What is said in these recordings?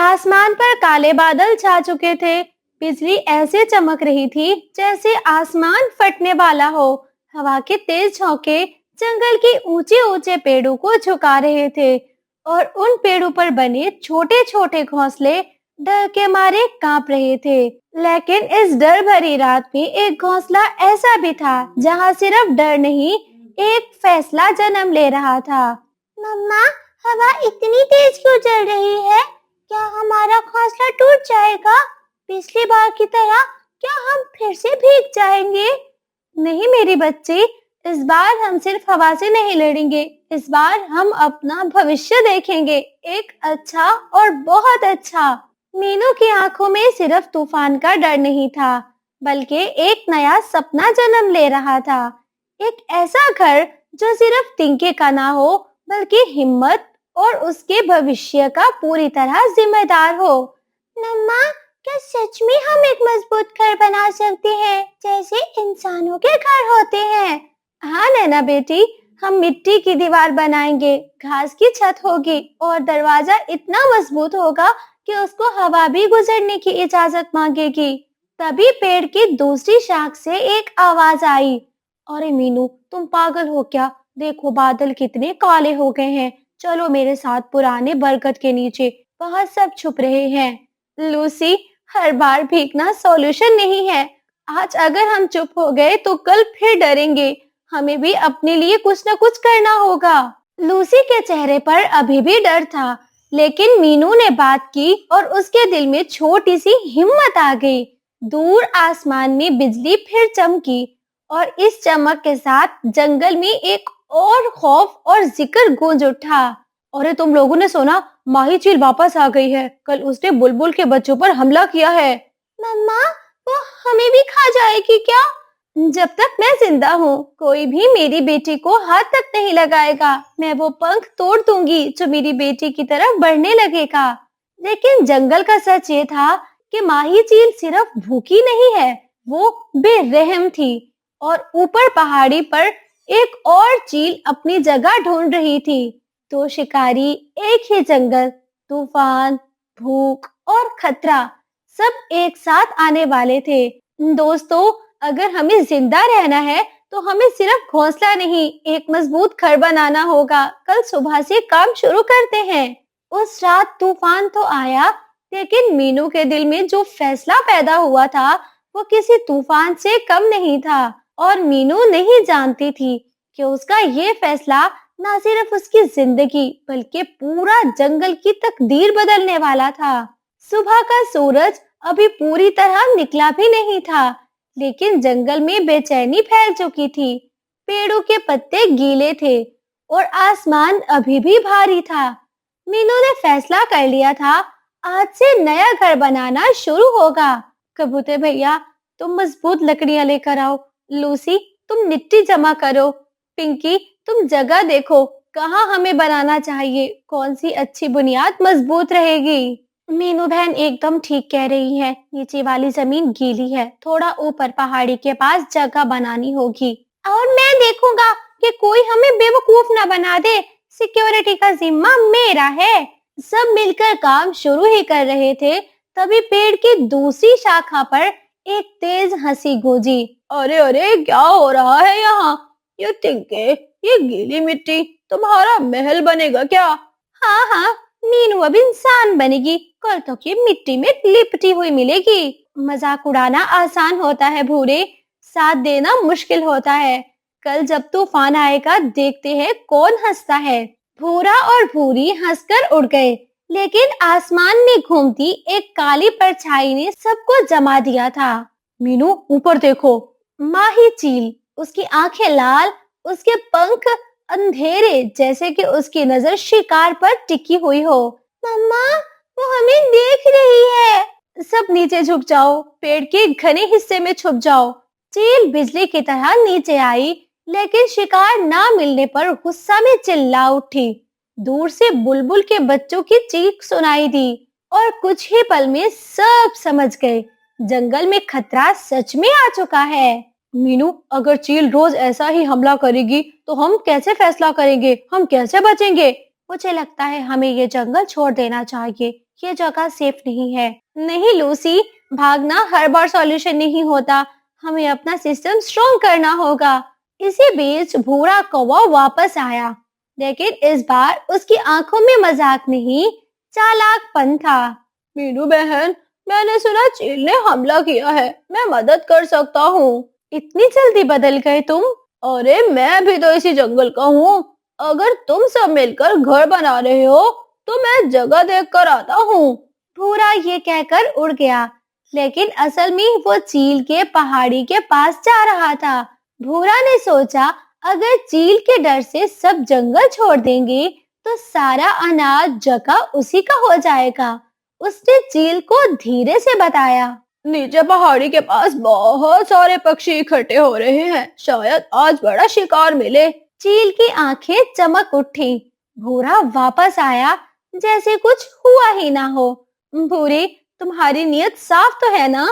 आसमान पर काले बादल छा चुके थे। बिजली ऐसे चमक रही थी जैसे आसमान फटने वाला हो। हवा के तेज झोंके जंगल के ऊंचे ऊंचे पेड़ों को झुका रहे थे और उन पेड़ों पर बने छोटे छोटे घोंसले डर के मारे कांप रहे थे। लेकिन इस डर भरी रात में एक घोंसला ऐसा भी था जहां सिर्फ डर नहीं, एक फैसला जन्म ले रहा था। मम्मा, हवा इतनी तेज क्यों चल रही है? क्या हमारा घोंसला टूट जाएगा? पिछली बार की तरह क्या हम फिर से भीग जाएंगे? नहीं मेरी बच्ची, इस बार हम सिर्फ हवा से नहीं लड़ेंगे। इस बार हम अपना भविष्य देखेंगे, एक अच्छा और बहुत अच्छा। मीनू की आंखों में सिर्फ तूफान का डर नहीं था, बल्कि एक नया सपना जन्म ले रहा था। एक ऐसा घर जो सिर्फ तिनके का ना हो, बल्कि हिम्मत और उसके भविष्य का पूरी तरह जिम्मेदार हो। मम्मा, क्या सच में हम एक मजबूत घर बना सकते हैं, जैसे इंसानों के घर होते हैं? हाँ नैना बेटी, हम मिट्टी की दीवार बनाएंगे, घास की छत होगी और दरवाजा इतना मजबूत होगा कि उसको हवा भी गुजरने की इजाजत मांगेगी। तभी पेड़ की दूसरी शाख से एक आवाज आई, अरे मीनू, तुम पागल हो क्या? देखो बादल कितने काले हो गए हैं। चलो मेरे साथ पुराने बरगद के नीचे, वहां सब छुप रहे हैं। लूसी, हर बार भीगना सॉल्यूशन नहीं है। आज अगर हम चुप हो गए तो कल फिर डरेंगे। हमें भी अपने लिए कुछ न कुछ करना होगा। लूसी के चेहरे पर अभी भी डर था, लेकिन मीनू ने बात की और उसके दिल में छोटी सी हिम्मत आ गई। दूर आसमान में बिजली फिर चमकी और इस चमक के साथ जंगल में एक और खौफ और जिक्र गूंज उठा। अरे तुम लोगों ने सुना? माही चील वापस आ गई है। कल उसने बुलबुल के बच्चों पर हमला किया है। मम्मा, वो हमें भी खा जाएगी क्या? जब तक मैं जिंदा हूँ कोई भी मेरी बेटी को हाथ तक नहीं लगाएगा। मैं वो पंख तोड़ दूंगी जो मेरी बेटी की तरफ बढ़ने लगेगा। लेकिन जंगल का सच ये था कि माही चील सिर्फ भूखी नहीं है, वो बेरहम थी। और ऊपर पहाड़ी पर एक और चील अपनी जगह ढूंढ रही थी। तो शिकारी, एक ही जंगल, तूफान, भूख और खतरा सब एक साथ आने वाले थे। दोस्तों, अगर हमें जिंदा रहना है तो हमें सिर्फ घोंसला नहीं, एक मजबूत घर बनाना होगा। कल सुबह से काम शुरू करते हैं। उस रात तूफान तो आया, लेकिन मीनू के दिल में जो फैसला पैदा हुआ था वो किसी तूफान से कम नहीं था। और मीनू नहीं जानती थी कि उसका ये फैसला न सिर्फ उसकी जिंदगी बल्कि पूरा जंगल की तकदीर बदलने वाला था। सुबह का सूरज अभी पूरी तरह निकला भी नहीं था, लेकिन जंगल में बेचैनी फैल चुकी थी। पेड़ों के पत्ते गीले थे और आसमान अभी भी भारी था। मीनू ने फैसला कर लिया था, आज से नया घर बनाना शुरू होगा। कबूतर भैया, तुम मजबूत लकड़ियां लेकर आओ। लूसी, तुम मिट्टी जमा करो। पिंकी, तुम जगह देखो, कहाँ हमें बनाना चाहिए, कौन सी अच्छी बुनियाद मजबूत रहेगी। मीनू बहन एकदम ठीक कह रही है, नीचे वाली जमीन गीली है, थोड़ा ऊपर पहाड़ी के पास जगह बनानी होगी। और मैं देखूंगा कि कोई हमें बेवकूफ ना बना दे, सिक्योरिटी का जिम्मा मेरा है। सब मिलकर काम शुरू ही कर रहे थे, तभी पेड़ की दूसरी शाखा पर एक तेज हंसी गूंजी। अरे अरे, क्या हो रहा है यहाँ? ये तिनके, ये गीली मिट्टी तुम्हारा महल बनेगा क्या? हाँ हाँ, मीनू अब इंसान बनेगी, कल तक ये मिट्टी में लिपटी हुई मिलेगी। मजाक उड़ाना आसान होता है भूरे, साथ देना मुश्किल होता है। कल जब तूफान आएगा देखते हैं कौन हंसता है। भूरा और भूरी हंसकर उड़ गए, लेकिन आसमान में घूमती एक काली परछाई ने सबको जमा दिया था। मीनू, ऊपर देखो। माही चील, उसकी आंखें लाल, उसके पंख अंधेरे, जैसे कि उसकी नजर शिकार पर टिकी हुई हो। मम्मा, वो हमें देख रही है। सब नीचे झुक जाओ, पेड़ के घने हिस्से में छुप जाओ। चील बिजली की तरह नीचे आई, लेकिन शिकार ना मिलने पर गुस्सा में चिल्ला उठी। दूर से बुलबुल के बच्चों की चीख सुनाई दी और कुछ ही पल में सब समझ गए, जंगल में खतरा सच में आ चुका है। मीनू, अगर चील रोज ऐसा ही हमला करेगी तो हम कैसे फैसला करेंगे, हम कैसे बचेंगे? मुझे लगता है हमें ये जंगल छोड़ देना चाहिए, ये जगह सेफ नहीं है। नहीं लूसी, भागना हर बार सॉल्यूशन नहीं होता। हमें अपना सिस्टम स्ट्रॉन्ग करना होगा। इसी बीच भूरा कौवा वापस आया, लेकिन इस बार उसकी आंखों में मजाक नहीं, चालाकपन था। मीनू बहन, मैंने सुना चील ने हमला किया है, मैं मदद कर सकता हूँ। इतनी जल्दी बदल गए तुम? अरे मैं भी तो इसी जंगल का हूँ। अगर तुम सब मिलकर घर बना रहे हो तो मैं जगह देख कर आता हूँ। भूरा ये कहकर उड़ गया, लेकिन असल में वो चील के पहाड़ी के पास जा रहा था। भूरा ने सोचा, अगर चील के डर से सब जंगल छोड़ देंगे तो सारा अनाज जगह उसी का हो जाएगा। उसने चील को धीरे से बताया, नीचे पहाड़ी के पास बहुत सारे पक्षी इकट्ठे हो रहे हैं, शायद आज बड़ा शिकार मिले। चील की आंखें चमक उठी। भूरा वापस आया जैसे कुछ हुआ ही ना हो। भूरे, तुम्हारी नीयत साफ तो है ना?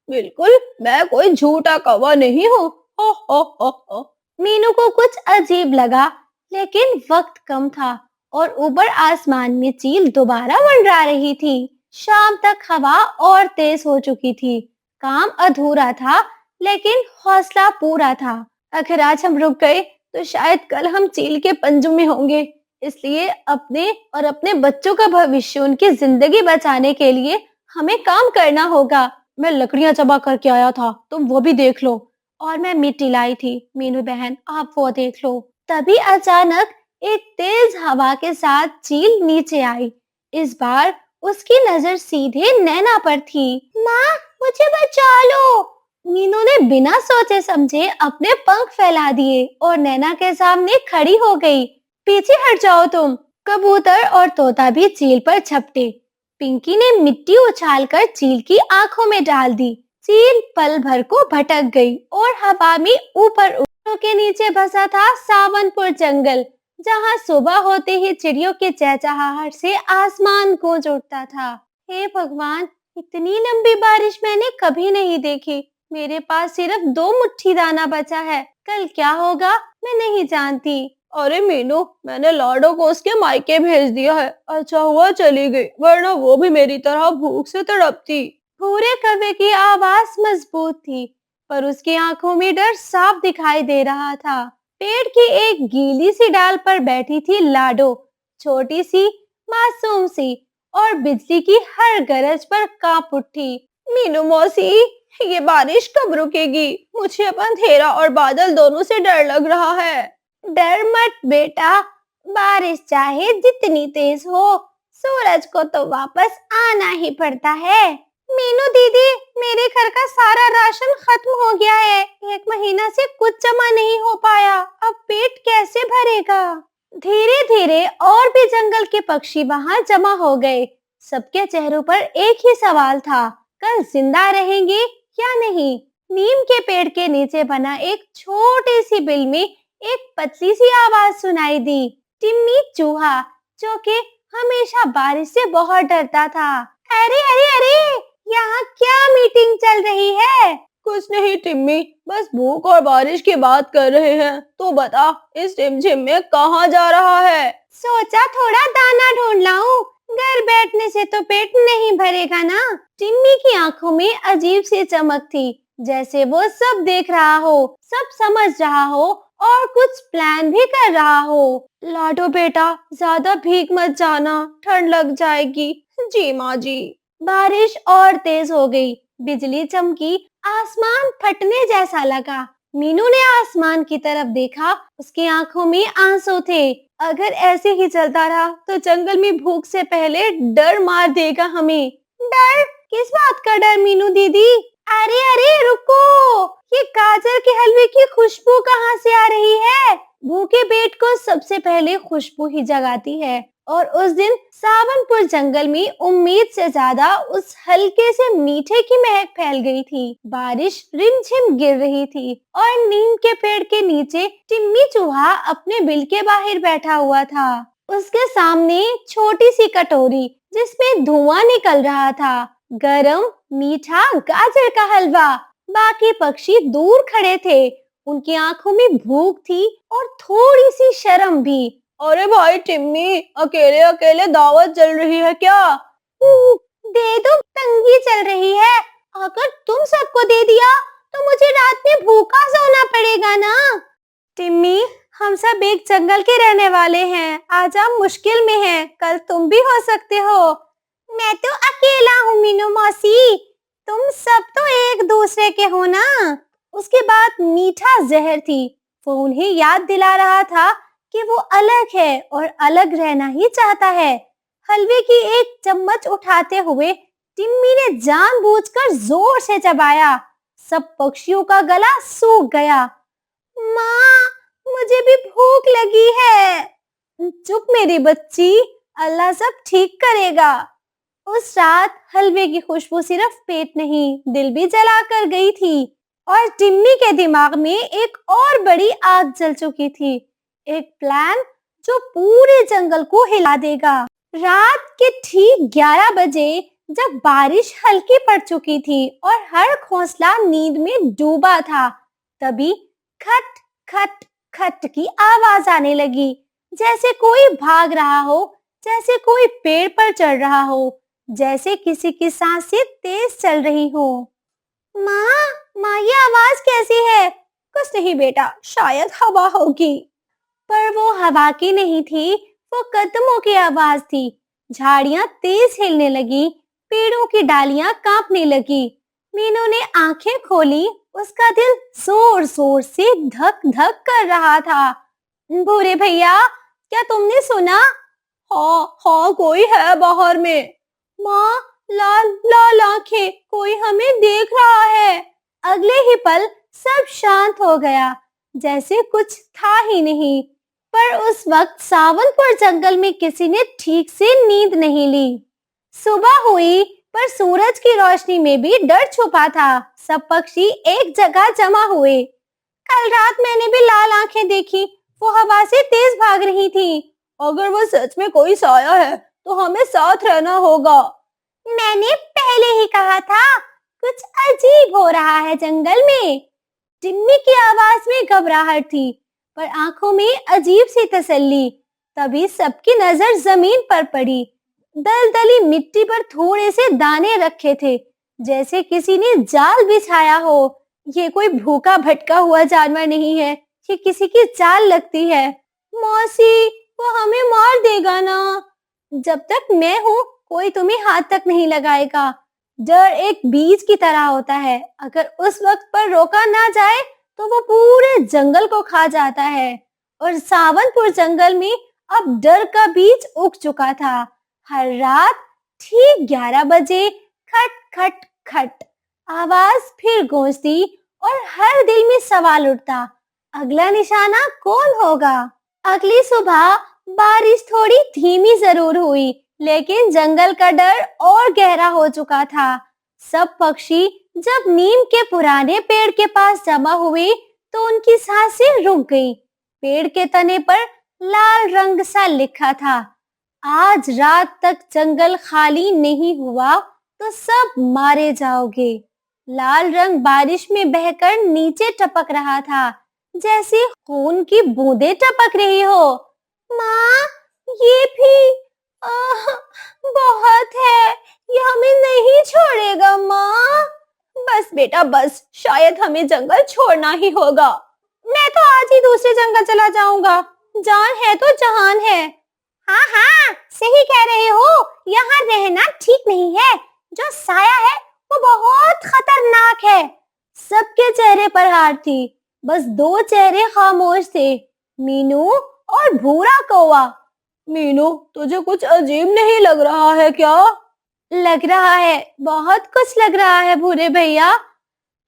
बिल्कुल, मैं कोई झूठा कौवा नहीं हूँ। हो हो। मीनू को कुछ अजीब लगा, लेकिन वक्त कम था और ऊपर आसमान में चील दोबारा मंडरा रही थी। शाम तक हवा और तेज हो चुकी थी। काम अधूरा था, लेकिन हौसला पूरा था। अगर आज हम रुक गए तो शायद कल हम चील के पंजों में होंगे। इसलिए अपने और अपने बच्चों का भविष्य, उनकी जिंदगी बचाने के लिए हमें काम करना होगा। मैं लकड़ियां चबा करके आया था, तुम वो भी देख लो। और मैं मिट्टी लाई थी। मीनू बहन, आप वो देख लो। तभी अचानक एक तेज हवा के साथ चील नीचे आई। इस बार उसकी नजर सीधे नैना पर थी। माँ, मुझे बचा लो। मीनू ने बिना सोचे समझे अपने पंख फैला दिए और नैना के सामने खड़ी हो गई। पीछे हट जाओ तुम। कबूतर और तोता भी चील पर झपटे। पिंकी ने मिट्टी उछालकर चील की आंखों में डाल दी। चील पल भर को भटक गई और हवा में ऊपर उड़ों के नीचे बसा था सावनपुर जंगल, जहाँ सुबह होते ही चिड़ियों के चहचहाहट से आसमान गूंज उठता था। हे भगवान, इतनी लंबी बारिश मैंने कभी नहीं देखी। मेरे पास सिर्फ 2 मुट्ठी दाना बचा है। कल क्या होगा मैं नहीं जानती। अरे मीनू, मैंने लाडो को उसके मायके भेज दिया है। अच्छा हुआ चली गई, वरना वो भी मेरी तरह भूख से तड़पती। भूरे कौवे की आवाज मजबूत थी, पर उसकी आंखों में डर साफ दिखाई दे रहा था। पेड़ की एक गीली सी डाल पर बैठी थी लाडो, छोटी सी, मासूम सी, और बिजली की हर गरज पर कांप उठी। मीनू मौसी, ये बारिश कब रुकेगी? मुझे अब अंधेरा और बादल दोनों से डर लग रहा है। डर मत बेटा, बारिश चाहे जितनी तेज हो, सूरज को तो वापस आना ही पड़ता है। मीनू दीदी, मेरे घर का सारा राशन खत्म हो गया है। 1 महीना से कुछ जमा नहीं हो पाया। अब पेट कैसे भरेगा? धीरे धीरे और भी जंगल के पक्षी वहां जमा हो गए। सबके चेहरों पर एक ही सवाल था, कल जिंदा रहेंगे या नहीं। नीम के पेड़ के नीचे बना एक छोटी सी बिल में एक पतली सी आवाज सुनाई दी। टिम्मी चूहा, जो कि हमेशा बारिश से बहुत डरता था। अरे अरे अरे, यहाँ क्या मीटिंग चल रही है? कुछ नहीं टिम्मी, बस भूख और बारिश की बात कर रहे हैं। तो बता, इस रिमझिम में कहाँ जा रहा है? सोचा थोड़ा दाना ढूंढ लाऊं। घर बैठने से तो पेट नहीं भरेगा ना। टिम्मी की आंखों में अजीब सी चमक थी, जैसे वो सब देख रहा हो, सब समझ रहा हो और कुछ प्लान भी कर रहा हो। लाडो बेटा, ज्यादा भीग मत जाना, ठंड लग जाएगी। जी माँ जी। बारिश और तेज हो गई, बिजली चमकी, आसमान फटने जैसा लगा। मीनू ने आसमान की तरफ देखा, उसकी आंखों में आंसू थे। अगर ऐसे ही चलता रहा तो जंगल में भूख से पहले डर मार देगा हमें। डर? किस बात का डर मीनू दीदी? अरे अरे रुको, ये गाजर के हलवे की खुशबू कहाँ से आ रही है? भूखे पेट को सबसे पहले खुशबू ही जगाती है, और उस दिन सावनपुर जंगल में उम्मीद से ज्यादा उस हल्के से मीठे की महक फैल गई थी। बारिश रिमझिम गिर रही थी और नीम के पेड़ के नीचे टिम्मी चूहा अपने बिल के बाहर बैठा हुआ था। उसके सामने छोटी सी कटोरी, जिसमें धुआं निकल रहा था, गरम मीठा गाजर का हलवा। बाकी पक्षी दूर खड़े थे, उनकी आंखों में भूख थी और थोड़ी सी शर्म भी। अरे भाई टिम्मी, अकेले अकेले दावत चल रही है क्या? दे दो, तंगी चल रही है। अगर तुम सबको दे दिया तो मुझे रात में भूखा सोना पड़ेगा ना। टिम्मी, हम सब एक जंगल के रहने वाले हैं। आज हम मुश्किल में हैं, कल तुम भी हो सकते हो। मैं तो अकेला हूँ मीनू मौसी, तुम सब तो एक दूसरे के हो ना। उसके बाद मीठा जहर थी। वो उन्हें याद दिला रहा था कि वो अलग है और अलग रहना ही चाहता है। हलवे की एक चम्मच उठाते हुए टिम्मी ने जानबूझकर जोर से चबाया। सब पक्षियों का गला सूख गया। माँ, मुझे भी भूख लगी है। चुप मेरी बच्ची, अल्लाह सब ठीक करेगा। उस रात हलवे की खुशबू सिर्फ पेट नहीं, दिल भी जला कर गई थी। और टिम्मी के दिमाग में एक और बड़ी आग जल चुकी थी। एक प्लान जो पूरे जंगल को हिला देगा। रात के ठीक 11 बजे जब बारिश हल्की पड़ चुकी थी और हर घोंसला नींद में डूबा था, तभी खट खट खट की आवाज आने लगी। जैसे कोई भाग रहा हो, जैसे कोई पेड़ पर चढ़ रहा हो, जैसे किसी की सांसें तेज चल रही हो। माँ, ये आवाज कैसी है? कुछ नहीं बेटा, शायद हवा होगी। पर वो हवा की नहीं थी, वो कदमों की आवाज थी। झाड़ियां तेज हिलने लगी, पेड़ों की डालियां कांपने लगी। मीनू ने आंखें खोली, उसका दिल जोर जोर से धक धक कर रहा था। भूरे भैया, क्या तुमने सुना? हाँ हाँ, कोई है बाहर में। माँ, लाल लाल आंखें, कोई हमें देख रहा है। अगले ही पल सब शांत हो गया, जैसे कुछ था ही नहीं। पर उस वक्त सावनपुर जंगल में किसी ने ठीक से नींद नहीं ली। सुबह हुई, पर सूरज की रोशनी में भी डर छुपा था। सब पक्षी एक जगह जमा हुए। कल रात मैंने भी लाल आंखें देखी, वो हवा से तेज भाग रही थी। अगर वो सच में कोई साया है तो हमें साथ रहना होगा। मैंने पहले ही कहा था, कुछ अजीब हो रहा है जंगल में। टिम्मी की आवाज में घबराहट थी, पर आंखों में अजीब सी तसल्ली। तभी सबकी नजर जमीन पर पड़ी। दलदली मिट्टी पर थोड़े से दाने रखे थे, जैसे किसी ने जाल बिछाया हो। ये कोई भूखा भटका हुआ जानवर नहीं है, ये किसी की चाल लगती है। मौसी, वो हमें मार देगा ना। जब तक मैं हूँ, कोई तुम्हें हाथ तक नहीं लगाएगा। डर एक बीज की तरह होता है, अगर उस वक्त पर रोका ना जाए तो वो पूरे जंगल को खा जाता है। और सावनपुर जंगल में अब डर का बीज उग चुका था। हर रात ठीक 11 बजे खट खट खट आवाज फिर गूंजती और हर दिल में सवाल उठता, अगला निशाना कौन होगा? अगली सुबह बारिश थोड़ी धीमी जरूर हुई, लेकिन जंगल का डर और गहरा हो चुका था। सब पक्षी जब नीम के पुराने पेड़ के पास जमा हुए तो उनकी सांसें रुक गई। पेड़ के तने पर लाल रंग सा लिखा था, आज रात तक जंगल खाली नहीं हुआ तो सब मारे जाओगे। लाल रंग बारिश में बहकर नीचे टपक रहा था, जैसे खून की बूंदें टपक रही हो। माँ, ये भी बहुत है, ये हमें नहीं छोड़ेगा माँ। बस बेटा बस, शायद हमें जंगल छोड़ना ही होगा। मैं तो आज ही दूसरे जंगल चला जाऊंगा, जान है तो जहान है। हाँ हाँ, सही कह रहे हो, यहाँ रहना ठीक नहीं है। जो साया है वो बहुत खतरनाक है। सबके चेहरे पर हार थी, बस दो चेहरे खामोश थे, मीनू और भूरा कौवा। मीनू, तुझे कुछ अजीब नहीं लग रहा है क्या? लग रहा है, बहुत कुछ लग रहा है भूरे भैया।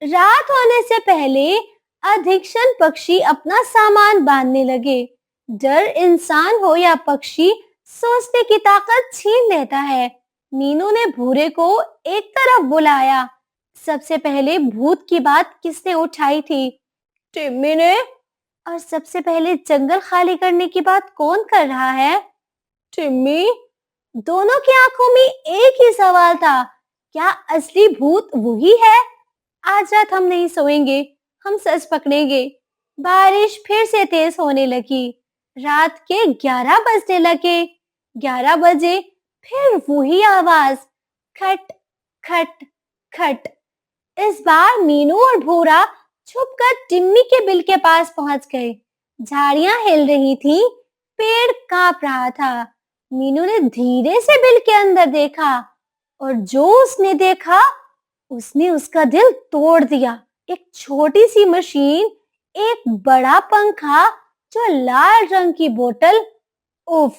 रात होने से पहले अधिकतर पक्षी अपना सामान बांधने लगे। डर इंसान हो या पक्षी, सोचने की ताकत छीन लेता है। मीनू ने भूरे को एक तरफ बुलाया। सबसे पहले भूत की बात किसने उठाई थी? टिम्मी ने। और सबसे पहले जंगल खाली करने की बात कौन कर रहा है? टिम्मी। दोनों की आंखों में एक ही सवाल था, क्या असली भूत वही है? आज रात हम नहीं सोएंगे, हम सच पकड़ेंगे। बारिश फिर से तेज होने लगी। रात के 11 बजने लगे। 11 बजे फिर वही आवाज, खट खट खट। इस बार मीनू और भूरा छुपकर टिम्मी के बिल के पास पहुंच गए। झाड़ियां हिल रही थी, पेड़ कांप रहा था। मीनू ने धीरे से बिल के अंदर देखा और जो उसने देखा उसने उसका दिल तोड़ दिया। एक छोटी सी मशीन, एक बड़ा पंखा, जो लाल रंग की बोतल। उफ,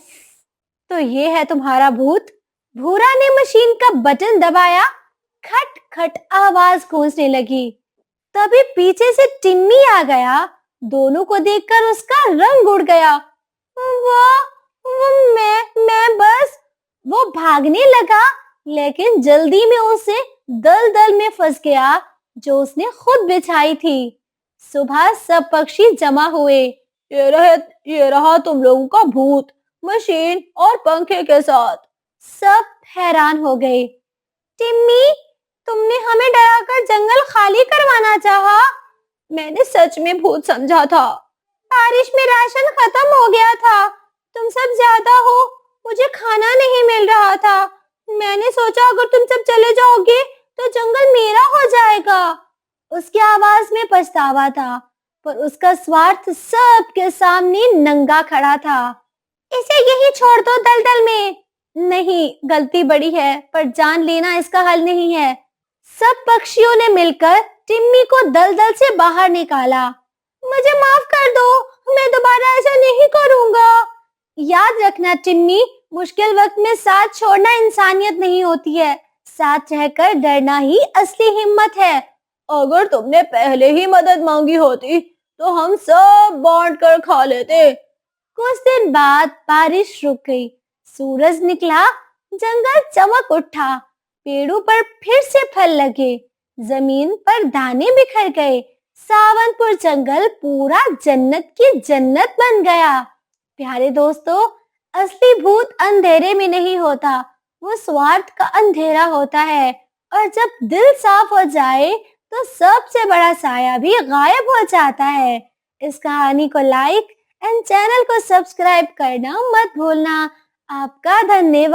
तो ये है तुम्हारा भूत। भूरा ने मशीन का बटन दबाया, खट खट आवाज गूंजने लगी। तभी पीछे से टिम्मी आ गया। दोनों को देखकर उसका रंग उड़ गया। वो मैं बस। वो भागने लगा, लेकिन जल्दी में उसे दलदल में फंस गया जो उसने खुद बिछाई थी। सुबह सब पक्षी जमा हुए। ये रहा तुम लोगों का भूत, मशीन और पंखे के साथ। सब हैरान हो गए। टिम्मी, तुमने हमें डराकर जंगल खाली करवाना चाहा। मैंने सच में भूत समझा था। बारिश में राशन खत्म हो गया था, तुम सब ज्यादा हो, मुझे खाना नहीं मिल रहा था। मैंने सोचा अगर तुम सब चले जाओगे तो जंगल मेरा हो जाएगा। उसकी आवाज में पछतावा था, पर उसका स्वार्थ सबके सामने नंगा खड़ा था। इसे यही छोड़ दो दलदल में। नहीं, गलती बड़ी है, पर जान लेना इसका हल नहीं है। सब पक्षियों ने मिलकर टिम्मी को दलदल से बाहर निकाला। मुझे माफ कर दो, मैं दोबारा ऐसा नहीं करूंगा। याद रखना टिम्मी, मुश्किल वक्त में साथ छोड़ना इंसानियत नहीं होती है, साथ रहकर डरना ही असली हिम्मत है। अगर तुमने पहले ही मदद मांगी होती तो हम सब बांट कर खा लेते। कुछ दिन बाद बारिश रुक गई, सूरज निकला, जंगल चमक उठा, पेड़ों पर फिर से फल लगे, जमीन पर दाने बिखर गए। सावनपुर जंगल पूरा जन्नत की जन्नत बन गया। प्यारे दोस्तों, असली भूत अंधेरे में नहीं होता, वो स्वार्थ का अंधेरा होता है। और जब दिल साफ हो जाए तो सबसे बड़ा साया भी गायब हो जाता है। इस कहानी को लाइक एंड चैनल को सब्सक्राइब करना मत भूलना। आपका धन्यवाद।